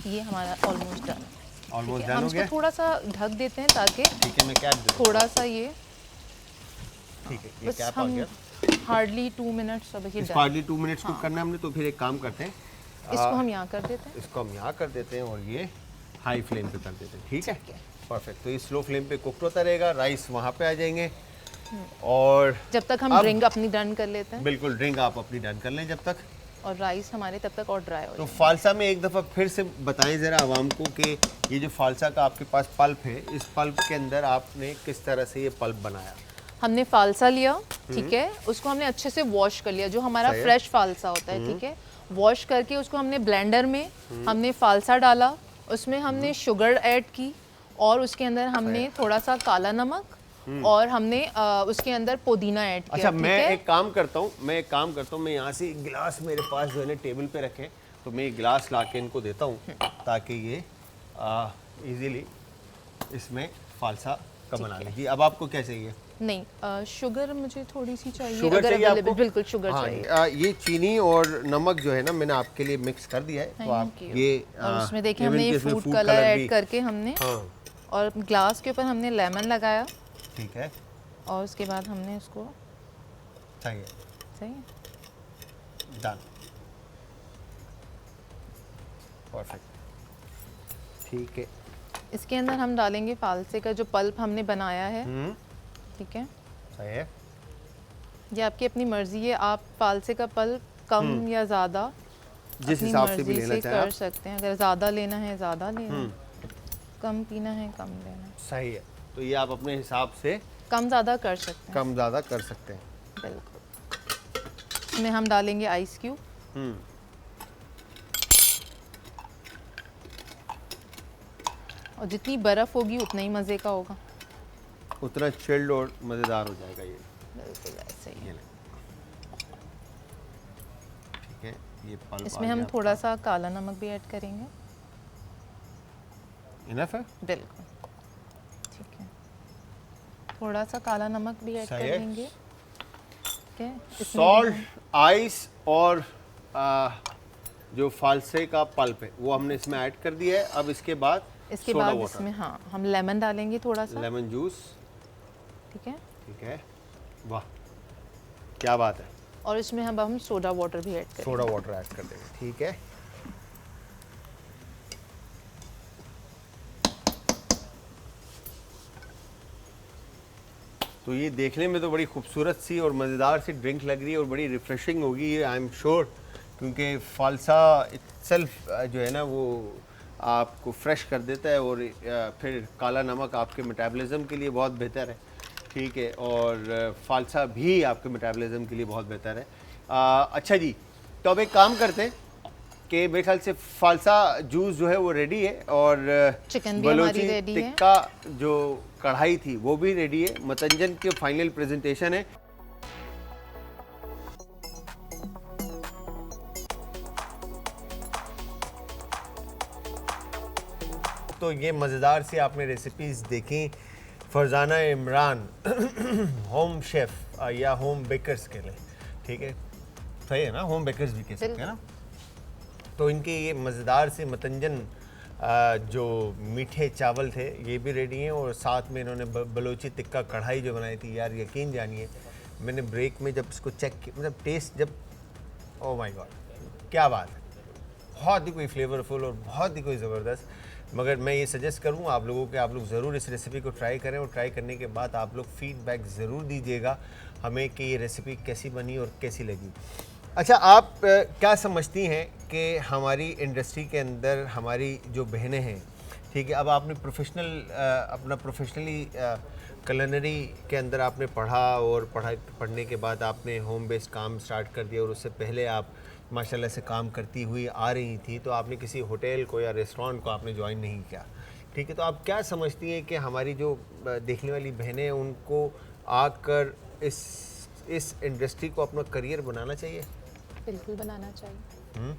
ये हमारा ऑलमोस्ट डन है,
ऑलमोस्ट डन हो गया।
थोड़ा सा ढक देते हैं ताकि,
ठीक है, मैं क्या
थोड़ा सा ये,
ठीक है, ये कैप आ गया।
हार्डली 2 मिनट्स, अब ये
हार्डली 2 मिनट्स कुक करना है हमने, तो फिर एक काम करते हैं,
इसको हम यहाँ कर देते हैं,
इसको हम यहाँ कर देते हैं और ये हाई फ्लेम पे कर देते हैं, ठीक है, परफेक्ट। तो ये स्लो फ्लेम पे कुक होता रहेगा, राइस वहाँ पे आ जाएंगे और
जब तक हम ड्रिंक अपनी डन कर लेते हैं।
बिल्कुल, ड्रिंक आप अपनी डन कर लें जब तक,
और राइस हमारे तब तक और ड्राई हो
तो फालसा में एक दफ़ा फिर से बताएं ज़रा आवाम को कि ये जो फालसा का आपके पास पल्प है, इस पल्प के अंदर आपने किस तरह से ये पल्प बनाया?
हमने फालसा लिया, ठीक है, उसको हमने अच्छे से वॉश कर लिया, जो हमारा फ्रेश फालसा होता है, ठीक है, वॉश करके उसको हमने ब्लेंडर में हमने फालसा डाला, उसमें हमने शुगर ऐड की और उसके अंदर हमने थोड़ा सा काला नमक और हमने उसके अंदर पुदीना ऐड किया।
अच्छा,
ठीक
मैं
है?
एक काम करता हूँ, मैं यहाँ से एक गिलास मेरे पास जो है ना टेबल पे रखे, तो मैं एक गिलास ला के इनको देता हूँ ताकि ये इजीली इसमें फालसा का बना लीजिए। अब आपको क्या चाहिए?
नहीं, शुगर मुझे थोड़ी सी चाहिए,
शुगर
अगर
चाहिए
अवेलेबल।
आपको?
बिल्कुल शुगर
हाँ,
चाहिए।
ये चीनी और नमक जो है ना मैंने आपके लिए मिक्स कर दिया है, तो आप
Thank you।
ये
और उसमें देखिए
even
हमने ये
कि इसमें
फूड
food
कलर
भी-
ऐड करके हमने,
हाँ
और ग्लास के ऊपर हमने लेमन लगाया,
ठीक है,
और उसके बाद हमने उसको,
सही है,
सही है,
डन, परफेक्ट, ठीक है।
इसके अंदर हम डालेंगे फालसे का जो पल्प हमने बनाया है। ठीक है,
सही है,
ये आपकी अपनी मर्जी है, आप फालसे का पल्प कम या ज़्यादा
जिस
अपनी
हिसाब से भी
मर्जी
लेना
से
चाहें
कर
आप।
सकते हैं। अगर ज़्यादा लेना है ज़्यादा लेना है, कम पीना है कम लेना है,
सही है, तो ये आप अपने हिसाब से
कम ज़्यादा कर सकते हैं।
कम ज़्यादा कर सकते हैं।
बिल्कुल। इसमें हम डालेंगे आइस क्यूब। और जितनी बर्फ़ होगी उतना ही मज़े का होगा।
उतना चिल्ड और मज़ेदार हो जाएगा ये।
बिल्कुल ऐसे ही।
ये लें। ठीक है, ये पल्प
इसमें
आ
हम
गया
थोड़ा सा काला नमक भी ऐड करेंगे।
आपका। इनफ है,
बिल्कुल ठीक है, थोड़ा सा काला नमक भी ऐड
सही
कर
है।
देंगे। ठीक है, इसमें भी
सॉल्ट,
हम-
आइस और जो फालसे का पल्प है वो हमने इसमें ऐड कर दिया है। अब इसके बाद
इसके
सोडा
बाद
वाटर,
इसमें हाँ हम लेमन डालेंगे थोड़ा सा।
लेमन जूस,
ठीक है,
ठीक है, वाह क्या बात है,
और इसमें हम सोडा वाटर भी ऐड करेंगे।
सोडा वाटर ऐड कर देंगे, ठीक है। तो ये देखने में तो बड़ी खूबसूरत सी और मज़ेदार सी ड्रिंक लग रही है और बड़ी रिफ़्रेशिंग होगी ये, आई एम श्योर, क्योंकि फालसा इटसेल्फ जो है ना वो आपको फ्रेश कर देता है, और फिर काला नमक आपके मेटाबॉलिज्म के लिए बहुत बेहतर है, ठीक है, और फालसा भी आपके मेटाबॉलिज्म के लिए बहुत बेहतर है। अच्छा जी, तो अब एक काम करते हैं कि मेरे ख्याल से फालसा जूस जो है वो रेडी है, और
चिकन भी हमारी
बलोची
रेडी है।
टिक्का जो कढ़ाई थी वो भी रेडी है। मतंजन के फाइनल प्रेजेंटेशन है। तो ये मज़ेदार सी आपने रेसिपीज़ देखी फरजाना इमरान होम शेफ़ या होम बेकर्स के लिए, ठीक है, सही है ना, होम बेकर्स भी कह सकते हैं ना। तो इनके ये मज़ेदार से मतंजन जो मीठे चावल थे ये भी रेडी हैं, और साथ में इन्होंने बलोची टिक्का कढ़ाई जो बनाई थी, यार यकीन जानिए मैंने ब्रेक में जब इसको चेक किया, मतलब टेस्ट जब, ओह माय गॉड क्या बात है, बहुत ही कोई फ्लेवरफुल और बहुत ही कोई ज़बरदस्त। मगर मैं ये सजेस्ट करूँ आप लोगों के, आप लोग ज़रूर इस रेसिपी को ट्राई करें, और ट्राई करने के बाद आप लोग फीडबैक ज़रूर दीजिएगा हमें कि ये रेसिपी कैसी बनी और कैसी लगी। अच्छा, आप क्या समझती हैं कि हमारी इंडस्ट्री के अंदर हमारी जो बहनें हैं, ठीक है, अब आपने अपना प्रोफेशनली कलनरी के अंदर आपने पढ़ा, और पढ़ने के बाद आपने होम बेस्ड काम स्टार्ट कर दिया, और उससे पहले आप माशाल्लाह से काम करती हुई आ रही थी, तो आपने किसी होटल को या रेस्टोरेंट को आपने ज्वाइन नहीं किया, ठीक है। तो आप क्या समझती हैं कि हमारी जो देखने वाली बहनें हैं उनको आकर इस इंडस्ट्री को अपना करियर बनाना चाहिए?
बिल्कुल बनाना चाहिए,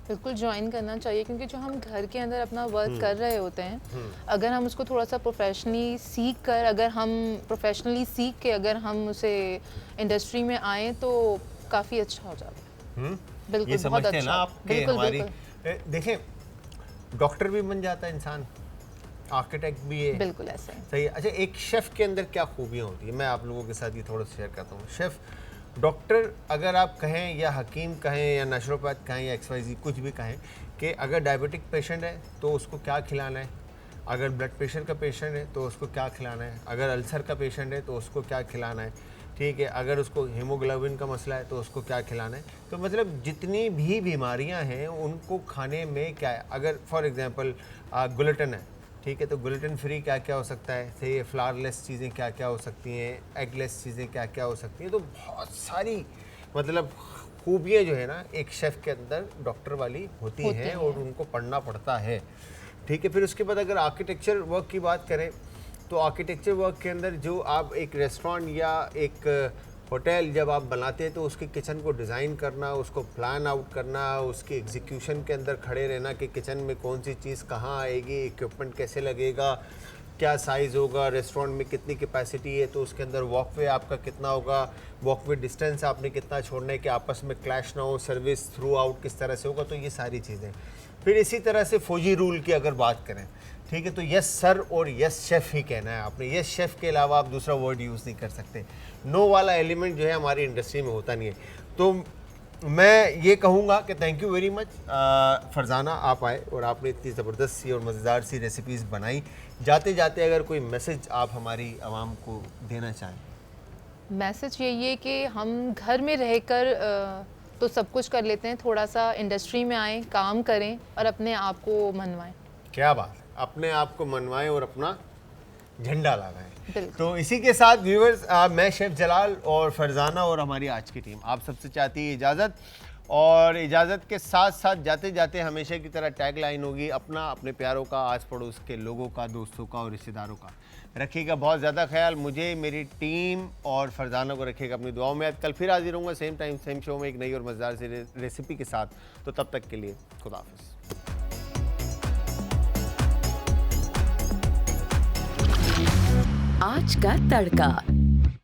बिल्कुल ज्वाइन करना चाहिए, क्योंकि जो हम घर के अंदर अपना वर्क कर रहे होते हैं, अगर हम उसको थोड़ा सा प्रोफेशनली सीख कर, अगर हम उसे इंडस्ट्री में आए तो काफ़ी अच्छा हो जाता है। बिल्कुल,
ये
बहुत
समझते हैं
अच्छा।
ना आप कि
बिल्कुल,
हमारी
बिल्कुल।
देखें डॉक्टर भी बन जाता है इंसान, आर्किटेक्ट भी है,
बिल्कुल ऐसा है।
सही है। अच्छा, एक शेफ़ के अंदर क्या खूबियाँ होती है, मैं आप लोगों के साथ ये थोड़ा सा शेयर करता हूँ। शेफ़, डॉक्टर अगर आप कहें या हकीम कहें या नेचुरोपैथ कहें या XYZ कुछ भी कहें, कि अगर डायबिटिक पेशेंट है तो उसको क्या खिलाना है, अगर ब्लड प्रेशर का पेशेंट है तो उसको क्या खिलाना है, अगर अल्सर का पेशेंट है तो उसको क्या खिलाना है, ठीक है, अगर उसको हीमोग्लोबिन का मसला है तो उसको क्या खिलाना है। तो मतलब जितनी भी बीमारियां हैं उनको खाने में क्या है, अगर फॉर एग्जांपल ग्लूटेन है, ठीक है, तो ग्लूटेन फ्री क्या क्या हो सकता है, सही है, फ्लावरलेस चीज़ें क्या क्या हो सकती हैं, एगलेस चीज़ें क्या क्या हो सकती हैं। तो बहुत सारी मतलब खूबियाँ जो है ना एक शेफ़ के अंदर डॉक्टर वाली होती हैं, और उनको पढ़ना पड़ता है, ठीक है। फिर उसके बाद अगर आर्किटेक्चर वर्क की बात करें तो आर्किटेक्चर वर्क के अंदर जो आप एक रेस्टोरेंट या एक होटल जब आप बनाते हैं तो उसके किचन को डिज़ाइन करना, उसको प्लान आउट करना, उसके एग्जीक्यूशन के अंदर खड़े रहना कि किचन में कौन सी चीज़ कहाँ आएगी, इक्विपमेंट कैसे लगेगा, क्या साइज़ होगा, रेस्टोरेंट में कितनी कैपेसिटी है, तो उसके अंदर वॉकवे आपका कितना होगा, वॉकवे डिस्टेंस आपने कितना छोड़ना है कि आपस में क्लैश ना हो, सर्विस थ्रू आउट किस तरह से होगा, तो ये सारी चीज़ें। फिर इसी तरह से फौजी रूल की अगर बात करें, ठीक है, तो यस सर और यस शेफ़ ही कहना है आपने। यस शेफ़ के अलावा आप दूसरा वर्ड यूज़ नहीं कर सकते। नो वाला एलिमेंट जो है हमारी इंडस्ट्री में होता नहीं है। तो मैं ये कहूँगा कि thank you very much Farzana, आप आए और आपने इतनी ज़बरदस्त सी और मज़ेदार सी रेसिपीज़ बनाई। जाते जाते अगर कोई मैसेज आप हमारी आवाम को देना चाहें।
मैसेज यही है कि हम घर में रहकर तो सब कुछ कर लेते हैं, थोड़ा सा इंडस्ट्री में आएँ, काम करें और अपने आप को मनवाएं।
क्या बात है, अपने आप को मनवाएं और अपना झंडा लगाएं।
बिल्कुल।
तो इसी के साथ व्यूअर्स, मैं शेफ़ जलाल और फरजाना और हमारी आज की टीम आप सबसे चाहती है इजाज़त, और इजाज़त के साथ साथ जाते जाते हमेशा की तरह टैग लाइन होगी, अपना, अपने प्यारों का, आस पड़ोस के लोगों का, दोस्तों का और रिश्तेदारों का रखिएगा बहुत ज़्यादा ख्याल। मुझे, मेरी टीम और फरजाना को रखिएगा अपनी दुआओं में। कल फिर हाजिर होऊंगा सेम टाइम सेम शो में एक नई और मज़ेदार सी रेसिपी के साथ। तो तब तक के लिए खुदा हाफिज़।
आज का तड़का।